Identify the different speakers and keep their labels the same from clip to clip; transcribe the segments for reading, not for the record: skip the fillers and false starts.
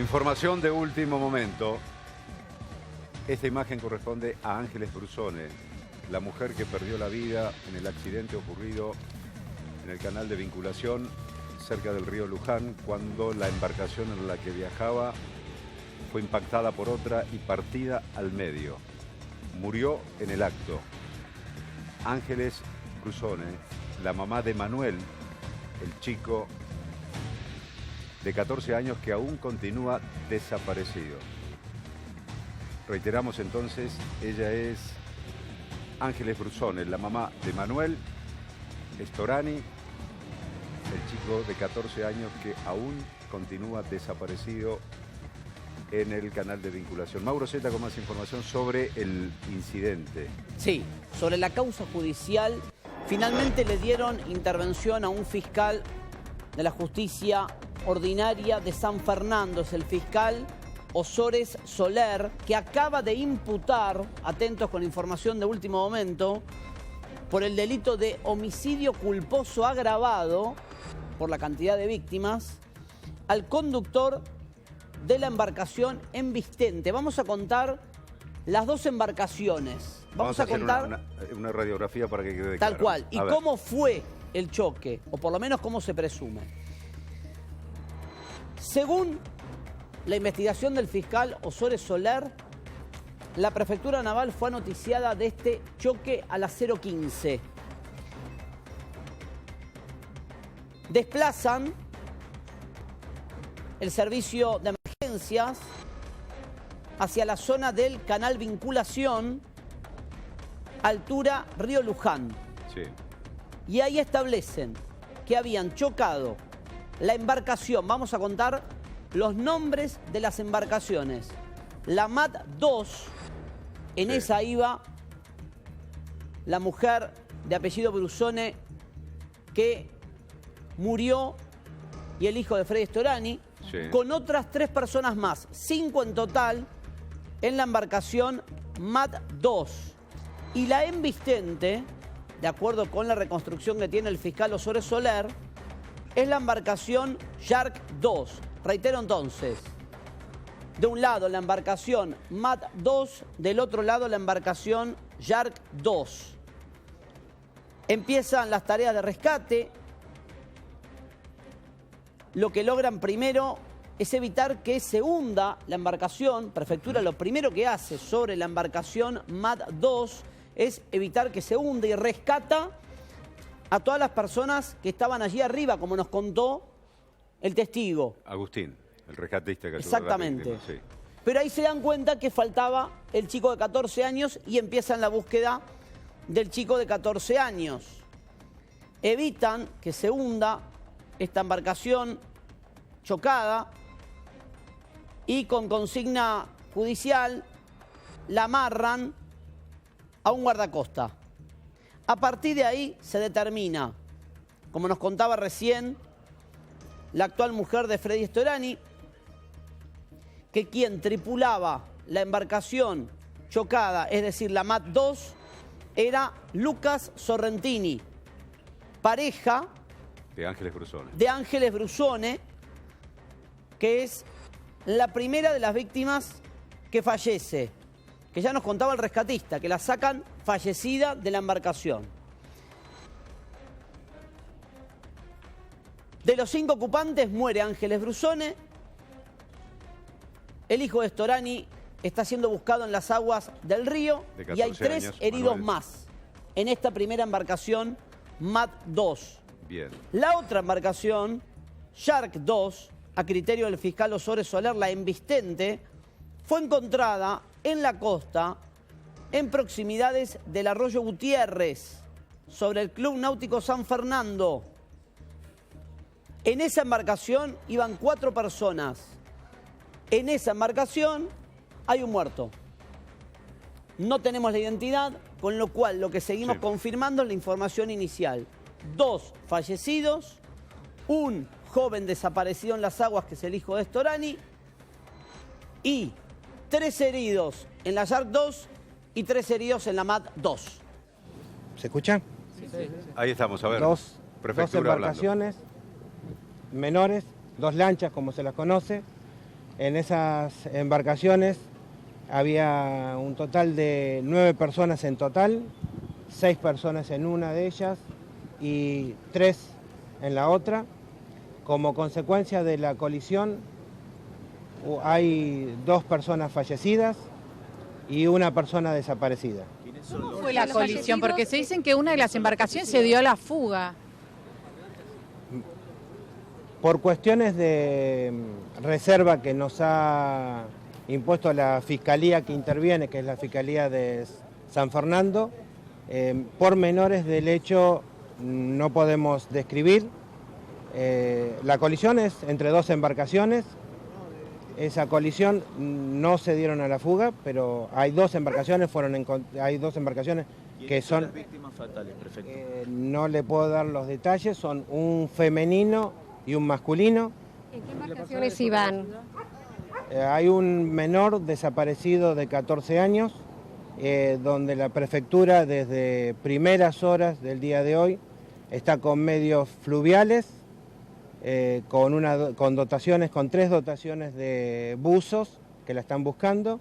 Speaker 1: Información de último momento. Esta imagen corresponde a Ángeles Brusone, la mujer que perdió la vida en el accidente ocurrido en el canal de vinculación cerca del río Luján, cuando la embarcación en la que viajaba fue impactada por otra y partida al medio. Murió en el acto. Ángeles Brusone, la mamá de Manuel, el chico de 14 años que aún continúa desaparecido. Reiteramos entonces, ella es Ángeles Brusone, la mamá de Manuel Storani, el chico de 14 años que aún continúa desaparecido en el canal de vinculación. Mauro Zeta con más información sobre el incidente.
Speaker 2: Sí, sobre la causa judicial, finalmente le dieron intervención a un fiscal de la justicia ordinaria de San Fernando, es el fiscal Ozores Soler, que acaba de imputar, atentos con información de último momento, por el delito de homicidio culposo agravado, por la cantidad de víctimas, al conductor de la embarcación Envistente. Vamos a contar las dos embarcaciones. Vamos a contar
Speaker 1: una radiografía para que quede
Speaker 2: tal
Speaker 1: claro.
Speaker 2: cual. Y cómo fue el choque, o por lo menos cómo se presume. Según la investigación del fiscal Ozores Soler, la prefectura naval fue noticiada de este choque a las 0:15. Desplazan el servicio de emergencias hacia la zona del canal Vinculación, altura Río Luján.
Speaker 1: Sí.
Speaker 2: Y ahí establecen que habían chocado la embarcación. Vamos a contar los nombres de las embarcaciones. La MAT 2, en esa iba la mujer de apellido Brusone que murió y el hijo de Freddy Storani, con otras 3 personas más, 5 en total en la embarcación MAT 2. Y la Envistente, de acuerdo con la reconstrucción que tiene el fiscal Ozores Soler, es la embarcación Shark 2. Reitero entonces, de un lado la embarcación MAT 2, del otro lado la embarcación Shark 2. Empiezan las tareas de rescate. Lo que logran primero es evitar que se hunda la embarcación. Prefectura lo primero que hace sobre la embarcación MAT 2 es evitar que se hunda y rescata a todas las personas que estaban allí arriba, como nos contó el testigo.
Speaker 1: Agustín, el rescatista que ayudó.
Speaker 2: Exactamente.
Speaker 1: A la víctima, sí.
Speaker 2: Pero ahí se dan cuenta que faltaba el chico de 14 años y empiezan la búsqueda del chico de 14 años. Evitan que se hunda esta embarcación chocada y con consigna judicial la amarran a un guardacosta. A partir de ahí se determina, como nos contaba recién la actual mujer de Freddy Storani, que quien tripulaba la embarcación chocada, es decir, la MAT 2, era Lucas Sorrentini, pareja
Speaker 1: de Ángeles Brusone.
Speaker 2: De Ángeles Brusone, que es la primera de las víctimas que fallece, que ya nos contaba el rescatista, que la sacan fallecida de la embarcación. De los 5 ocupantes muere Ángeles Brusone. El hijo de Storani está siendo buscado en las aguas del río y hay 3 heridos más en esta primera embarcación MAT 2.
Speaker 1: Bien.
Speaker 2: La otra embarcación, Shark 2, a criterio del fiscal Ozores Soler, la Envistente, fue encontrada en la costa, en proximidades del arroyo Gutiérrez, sobre el Club Náutico San Fernando. En esa embarcación iban 4 personas. En esa embarcación hay un muerto. No tenemos la identidad, con lo cual lo que seguimos confirmando es la información inicial. 2 fallecidos, un joven desaparecido en las aguas, que es el hijo de Storani, y 3 heridos en la Shark 2 y 3 heridos en la MAT 2.
Speaker 3: ¿Se escuchan?
Speaker 1: Sí. Ahí estamos, a ver.
Speaker 3: Dos embarcaciones menores, 2 lanchas como se las conoce, En esas embarcaciones había un total de 9 personas en total, 6 personas en una de ellas y 3 en la otra. Como consecuencia de la colisión hay 2 personas fallecidas y una persona desaparecida.
Speaker 4: ¿Cómo fue la colisión? Porque se dicen que una de las embarcaciones se dio a la fuga.
Speaker 3: Por cuestiones de reserva que nos ha impuesto la Fiscalía que interviene, que es la Fiscalía de San Fernando, por menores del hecho no podemos describir. La colisión es entre 2 embarcaciones. Esa colisión no se dieron a la fuga, pero hay 2 embarcaciones, hay 2 embarcaciones que son
Speaker 5: las víctimas fatales, prefecto.
Speaker 3: No le puedo dar los detalles, son un femenino y un masculino.
Speaker 6: ¿En qué embarcaciones iban?
Speaker 3: Hay un menor desaparecido de 14 años, donde la prefectura desde primeras horas del día de hoy está con medios fluviales, con dotaciones, con 3 dotaciones de buzos que la están buscando,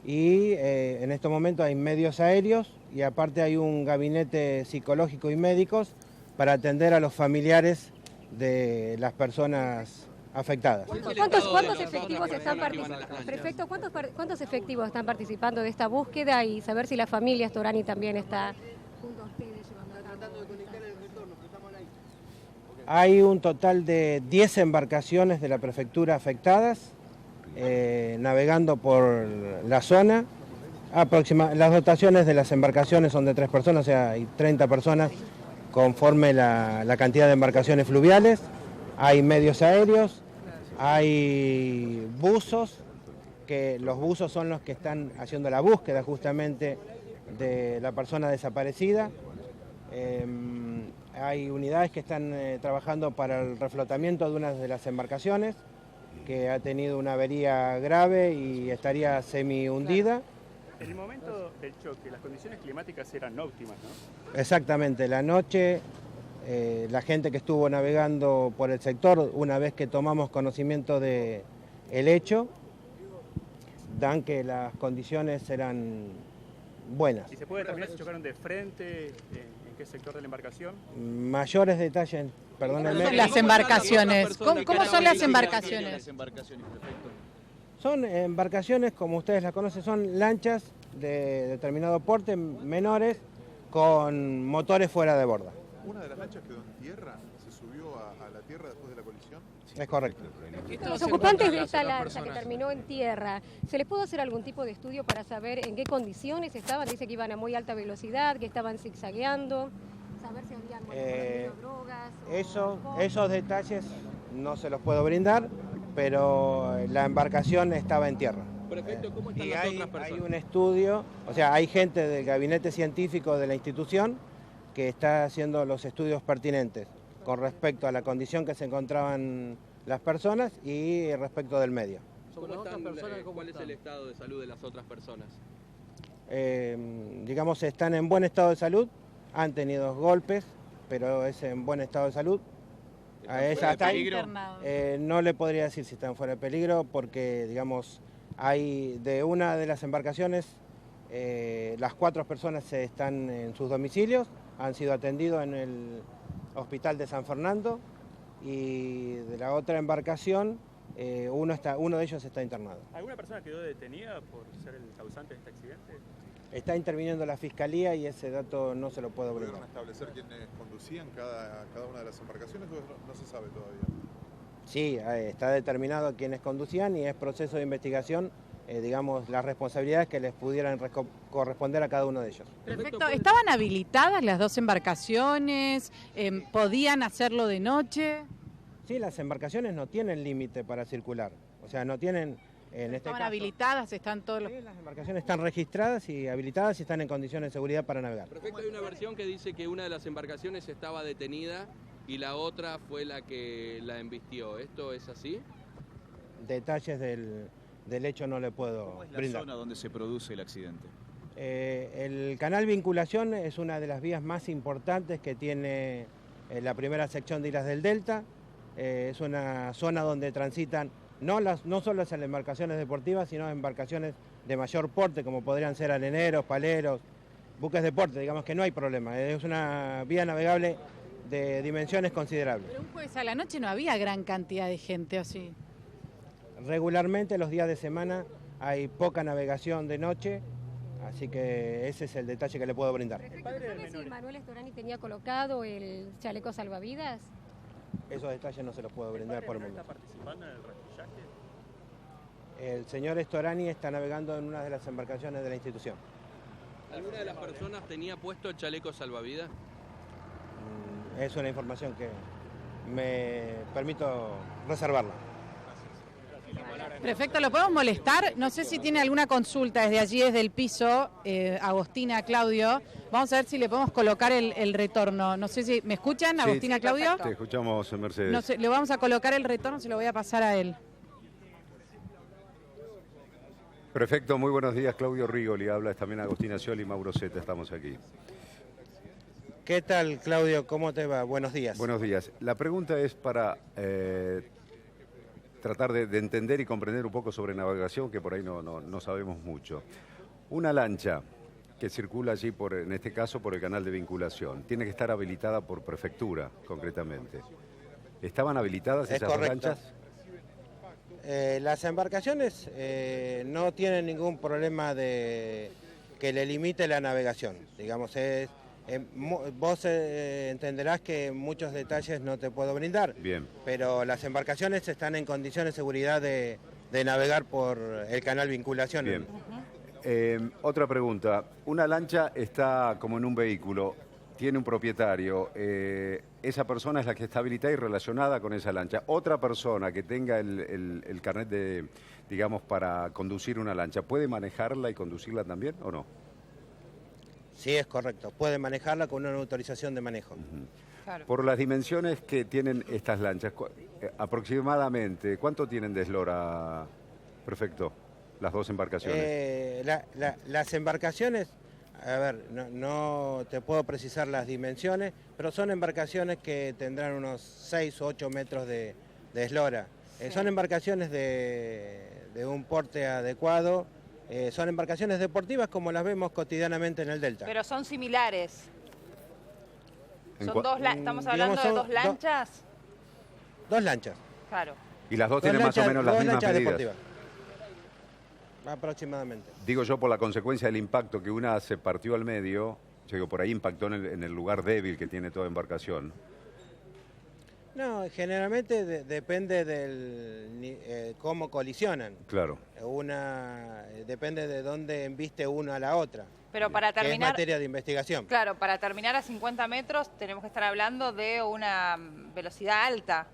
Speaker 3: y en estos momentos hay medios aéreos y aparte hay un gabinete psicológico y médicos para atender a los familiares de las personas afectadas.
Speaker 6: ¿Cuántos efectivos están participando? Prefecto, ¿cuántos efectivos están participando de esta búsqueda y saber si la familia Storani también está junto a ustedes llevando a cabo?
Speaker 3: Hay un total de 10 embarcaciones de la prefectura afectadas, navegando por la zona. Las dotaciones de las embarcaciones son de 3 personas, o sea, hay 30 personas conforme la cantidad de embarcaciones fluviales. Hay medios aéreos, hay buzos, que los buzos son los que están haciendo la búsqueda justamente de la persona desaparecida. Hay unidades que están trabajando para el reflotamiento de una de las embarcaciones, que ha tenido una avería grave y estaría semi-hundida.
Speaker 7: En el momento del choque, las condiciones climáticas eran óptimas, ¿no?
Speaker 3: Exactamente, la noche, la gente que estuvo navegando por el sector, una vez que tomamos conocimiento del hecho, dan que las condiciones eran buenas.
Speaker 7: ¿Y se puede determinar si chocaron de frente? ¿En qué sector de la embarcación?
Speaker 3: Mayores detalles, perdónenme.
Speaker 4: Las embarcaciones. ¿Cómo son las embarcaciones?
Speaker 3: Son embarcaciones, como ustedes las conocen, son lanchas de determinado porte, menores, con motores fuera de borda.
Speaker 8: ¿Una de las lanchas quedó en tierra? ¿Se subió a la tierra después de la colisión?
Speaker 3: Es correcto.
Speaker 6: Los ocupantes de esta lancha que terminó en tierra, ¿se les pudo hacer algún tipo de estudio para saber en qué condiciones estaban? Dice que iban a muy alta velocidad, que estaban zigzagueando, saber si habían manipulado drogas.
Speaker 3: Esos detalles no se los puedo brindar, pero la embarcación estaba en tierra.
Speaker 5: Prefecto, ¿cómo están
Speaker 3: Y
Speaker 5: las
Speaker 3: hay
Speaker 5: otras personas?
Speaker 3: un estudio, o sea, hay gente del gabinete científico de la institución que está haciendo los estudios pertinentes con respecto a la condición que se encontraban las personas y respecto del medio.
Speaker 5: ¿Cuál es el estado de salud de las otras personas?
Speaker 3: Digamos, están en buen estado de salud, han tenido golpes, pero es en buen estado de salud. Hasta ahí, no le podría decir si están fuera de peligro porque, digamos, hay de una de las embarcaciones, las 4 personas están en sus domicilios, han sido atendidos en el hospital de San Fernando, y de la otra embarcación, uno de ellos está internado.
Speaker 7: ¿Alguna persona quedó detenida por ser el causante de este accidente?
Speaker 3: Está interviniendo la Fiscalía y ese dato no se lo puedo brindar.
Speaker 8: ¿Pudieron establecer quiénes conducían cada una de las embarcaciones o no se sabe todavía?
Speaker 3: Sí, está determinado quiénes conducían y es proceso de investigación, digamos, las responsabilidades que les pudieran corresponder a cada uno de ellos.
Speaker 4: Perfecto. ¿Estaban habilitadas las 2 embarcaciones? ¿Podían hacerlo de noche?
Speaker 3: Sí, las embarcaciones no tienen límite para circular, o sea, no tienen...
Speaker 4: ¿Estaban habilitadas? ¿Están todos los...?
Speaker 3: Sí, las embarcaciones están registradas y habilitadas y están en condiciones de seguridad para navegar.
Speaker 5: Prefecto, hay una versión que dice que una de las embarcaciones estaba detenida y la otra fue la que la embistió. ¿Esto es así?
Speaker 3: Detalles del hecho no le puedo
Speaker 9: ¿Cómo es la
Speaker 3: brindar.
Speaker 9: zona donde se produce el accidente?
Speaker 3: El canal Vinculación es una de las vías más importantes que tiene la primera sección de Islas del Delta. Es una zona donde transitan no solo las embarcaciones deportivas, sino embarcaciones de mayor porte, como podrían ser areneros, paleros, buques de porte, digamos que no hay problema. Es una vía navegable de dimensiones considerables.
Speaker 4: Pero un jueves a la noche no había gran cantidad de gente, ¿o sí?
Speaker 3: Regularmente los días de semana hay poca navegación de noche, así que ese es el detalle que le puedo brindar.
Speaker 6: ¿Sabe si Manuel Storani tenía colocado el chaleco salvavidas?
Speaker 3: Esos detalles no se los puedo brindar por el momento.
Speaker 7: ¿Está participando en el resquillaje?
Speaker 3: El señor Storani está navegando en una de las embarcaciones de la institución.
Speaker 5: ¿Alguna de las personas tenía puesto el chaleco salvavidas?
Speaker 3: Es una información que me permito reservarla.
Speaker 4: Prefecto, ¿lo podemos molestar? No sé si tiene alguna consulta desde allí, desde el piso, Agostina, Claudio. Vamos a ver si le podemos colocar el retorno. No sé si... ¿Me escuchan, Agostina, Claudio?
Speaker 1: Te escuchamos, Mercedes.
Speaker 4: No sé, le vamos a colocar el retorno, se lo voy a pasar a él.
Speaker 1: Prefecto, muy buenos días. Claudio Rigoli habla, también Agostina Scioli y Mauro Zeta, estamos aquí.
Speaker 3: ¿Qué tal, Claudio? ¿Cómo te va? Buenos días.
Speaker 1: Buenos días. La pregunta es para tratar de entender y comprender un poco sobre navegación, que por ahí no sabemos mucho. Una lancha que circula allí, en este caso, por el canal de vinculación, tiene que estar habilitada por prefectura, concretamente. ¿Estaban habilitadas esas dos lanchas?
Speaker 3: Las embarcaciones no tienen ningún problema que le limite la navegación. Digamos, vos entenderás que muchos detalles no te puedo brindar.
Speaker 1: Bien.
Speaker 3: Pero las embarcaciones están en condiciones de seguridad de navegar por el canal vinculación.
Speaker 1: Bien. Otra pregunta. Una lancha está como en un vehículo, tiene un propietario. Esa persona es la que está habilitada y relacionada con esa lancha. Otra persona que tenga el carnet de, digamos, para conducir una lancha, ¿puede manejarla y conducirla también o no?
Speaker 3: Sí, es correcto. Puede manejarla con una autorización de manejo.
Speaker 4: Claro.
Speaker 1: Por las dimensiones que tienen estas lanchas, aproximadamente, ¿cuánto tienen de eslora, prefecto, las dos embarcaciones?
Speaker 3: Las embarcaciones, a ver, no te puedo precisar las dimensiones, pero son embarcaciones que tendrán unos 6 o 8 metros de eslora. Son embarcaciones de un porte adecuado. Son embarcaciones deportivas como las vemos cotidianamente en el Delta.
Speaker 10: Pero son similares. ¿Estamos hablando de dos lanchas?
Speaker 3: Dos lanchas.
Speaker 10: Claro.
Speaker 1: Y las dos tienen más o menos las mismas medidas.
Speaker 3: Deportivas. Aproximadamente.
Speaker 1: Digo yo por la consecuencia del impacto que una se partió al medio, digo, por ahí impactó en el lugar débil que tiene toda embarcación.
Speaker 3: No, generalmente depende del cómo colisionan.
Speaker 1: Claro.
Speaker 3: Depende de dónde embiste una a la otra.
Speaker 10: Pero para terminar...
Speaker 3: Que es materia de investigación.
Speaker 10: Claro, para terminar a 50 metros tenemos que estar hablando de una velocidad alta.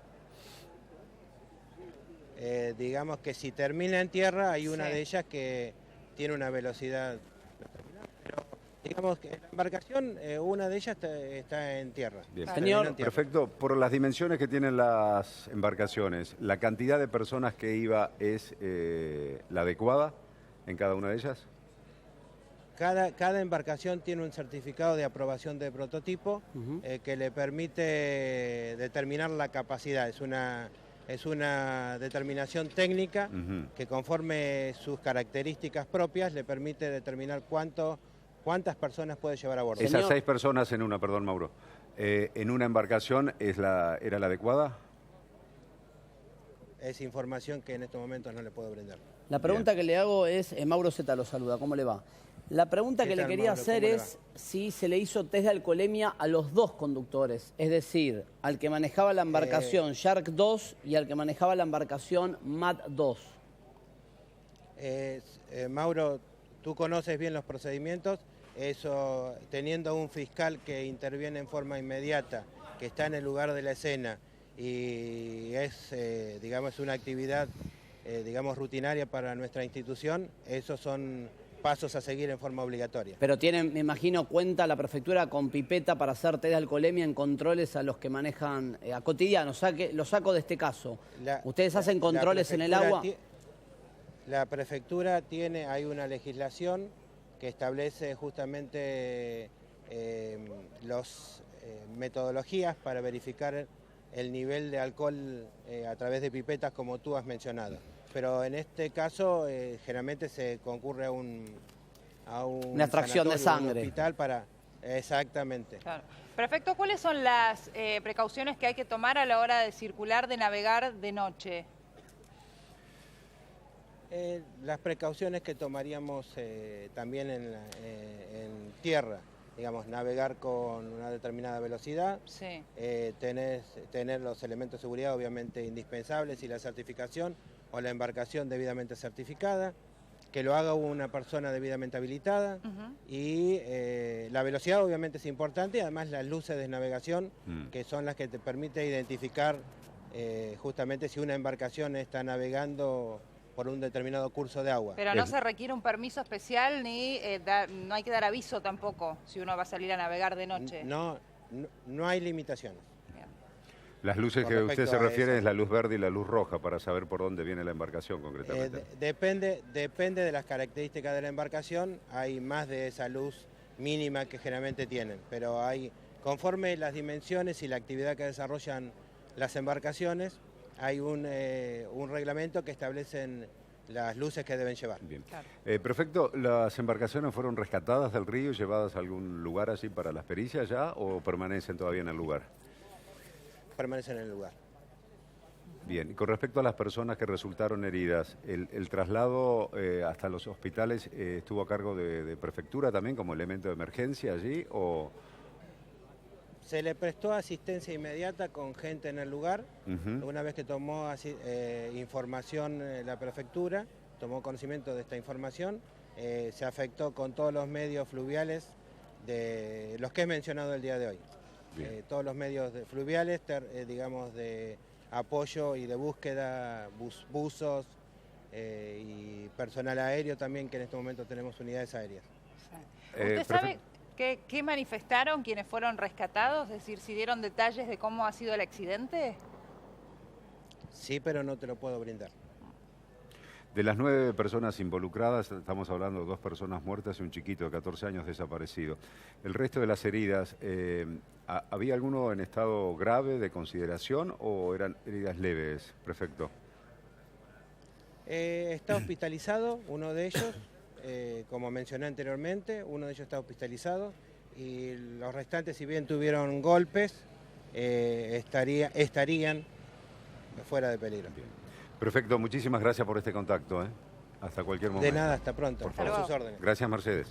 Speaker 3: Digamos que si termina en tierra hay una de ellas que tiene una velocidad... Pero digamos que en la embarcación una de ellas está en tierra.
Speaker 1: Bien.
Speaker 2: Señor,
Speaker 1: perfecto. Por las dimensiones que tienen las embarcaciones, ¿la cantidad de personas que iba es la adecuada en cada una de ellas?
Speaker 3: Cada embarcación tiene un certificado de aprobación de prototipo que le permite determinar la capacidad. Es una determinación técnica que conforme sus características propias le permite determinar cuántas personas puede llevar a bordo.
Speaker 1: Esas 6 personas en una, perdón Mauro, en una embarcación ¿era la adecuada?
Speaker 3: Es información que en estos momentos no le puedo brindar.
Speaker 2: La pregunta que le hago es, Mauro Zeta lo saluda, ¿cómo le va? La pregunta que le quería hacer es si se le hizo test de alcoholemia a los dos conductores, es decir, al que manejaba la embarcación Shark 2 y al que manejaba la embarcación Mad 2.
Speaker 3: Mauro, tú conoces bien los procedimientos, eso teniendo un fiscal que interviene en forma inmediata, que está en el lugar de la escena y es, digamos, una actividad, digamos, rutinaria para nuestra institución, esos son pasos a seguir en forma obligatoria.
Speaker 2: Pero tienen, me imagino, cuenta la prefectura con pipeta para hacer test de alcoholemia en controles a los que manejan a cotidiano. Lo saco de este caso. ¿Ustedes hacen controles en el agua?
Speaker 3: La prefectura hay una legislación que establece justamente las metodologías para verificar el nivel de alcohol a través de pipetas como tú has mencionado. Pero en este caso generalmente se concurre a una
Speaker 2: extracción de sangre.
Speaker 3: Un hospital para... Exactamente.
Speaker 10: Claro. Prefecto, ¿cuáles son las precauciones que hay que tomar a la hora de circular, de navegar de noche?
Speaker 3: Las precauciones que tomaríamos también en tierra, digamos, navegar con una determinada velocidad,
Speaker 10: sí.
Speaker 3: tener los elementos de seguridad obviamente indispensables y la certificación o la embarcación debidamente certificada, que lo haga una persona debidamente habilitada y la velocidad obviamente es importante y además las luces de navegación que son las que te permiten identificar justamente si una embarcación está navegando por un determinado curso de agua.
Speaker 10: Pero no se requiere un permiso especial ni no hay que dar aviso tampoco si uno va a salir a navegar de noche.
Speaker 3: No hay limitaciones.
Speaker 1: Las luces que usted se refiere es la luz verde y la luz roja para saber por dónde viene la embarcación concretamente.
Speaker 3: Depende de las características de la embarcación, hay más de esa luz mínima que generalmente tienen, pero conforme las dimensiones y la actividad que desarrollan las embarcaciones, hay un reglamento que establece las luces que deben llevar.
Speaker 1: Bien. Claro. Prefecto, ¿las embarcaciones fueron rescatadas del río y llevadas a algún lugar así para las pericias ya o permanecen todavía en el lugar?
Speaker 3: Permanecen en el lugar.
Speaker 1: Bien, y con respecto a las personas que resultaron heridas, ¿el traslado hasta los hospitales estuvo a cargo de prefectura también como elemento de emergencia allí o...?
Speaker 3: Se le prestó asistencia inmediata con gente en el lugar. Una vez que tomó información la prefectura, tomó conocimiento de esta información, se afectó con todos los medios fluviales de los que he mencionado el día de hoy. Todos los medios fluviales, digamos, de apoyo y de búsqueda, buzos y personal aéreo también, que en este momento tenemos unidades aéreas.
Speaker 10: ¿Usted sabe qué manifestaron quienes fueron rescatados? Es decir, ¿si dieron detalles de cómo ha sido el accidente?
Speaker 3: Sí, pero no te lo puedo brindar.
Speaker 1: De las 9 personas involucradas, estamos hablando de 2 personas muertas y un chiquito de 14 años desaparecido. El resto de las heridas, ¿había alguno en estado grave de consideración o eran heridas leves, prefecto?
Speaker 3: Está hospitalizado uno de ellos, como mencioné anteriormente, uno de ellos está hospitalizado y los restantes, si bien tuvieron golpes, estarían fuera de peligro.
Speaker 1: Bien. Perfecto, muchísimas gracias por este contacto. Hasta cualquier momento.
Speaker 3: De nada, hasta pronto.
Speaker 1: Por favor.
Speaker 3: A sus órdenes.
Speaker 1: Gracias, Mercedes.